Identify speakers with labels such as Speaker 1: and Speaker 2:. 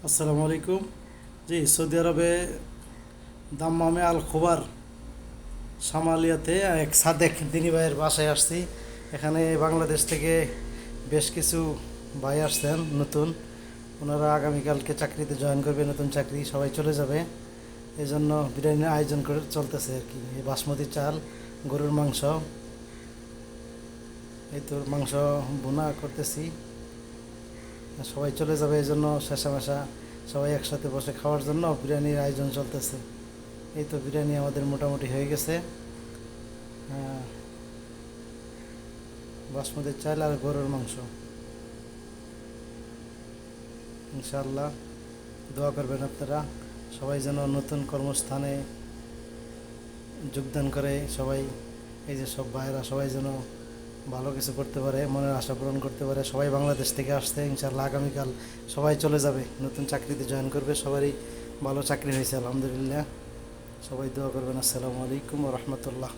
Speaker 1: আসসালামু আলাইকুম। জি, সৌদি আরবে দাম্মামে আল খোবার সামালিয়াতে এক সাদেক দিনী ভাইয়ের বাসায় আসছি। এখানে বাংলাদেশ থেকে বেশ কিছু ভাই আসছেন নতুন। ওনারা আগামীকালকে চাকরিতে জয়েন করবে, নতুন চাকরি, সবাই চলে যাবে। এই জন্য বিরিয়ানির আয়োজন করে চলতেছে আর কি। এই বাসমতি চাল, গরুর মাংস, এই তো মাংস ভুনা করতেছি। সবাই চলে যাবে এই জন্য শেষামেশা সবাই একসাথে বসে খাওয়ার জন্য বিরিয়ানির আয়োজন চলতেছে। এই তো বিরিয়ানি আমাদের মোটামুটি হয়ে গেছে। হ্যাঁ, বাসমতি চাল আর গরুর মাংস। ইনশাআল্লাহ দোয়া করবেন আপনারা, সবাই যেন নতুন কর্মস্থানে যোগদান করে। সবাই, এই যে সব ভাইয়েরা, সবাই যেন ভালো কিছু করতে পারে, মনের আশা পূরণ করতে পারে। সবাই বাংলাদেশ থেকে আসছে, ইনশাআল্লাহ আগামীকাল সবাই চলে যাবে, নতুন চাকরিতে জয়েন করবে। সবারই ভালো চাকরি হয়েছে আলহামদুলিল্লাহ। সবাই দোয়া করবেন। আসসালামু আলাইকুম ওয়া রাহমাতুল্লাহ।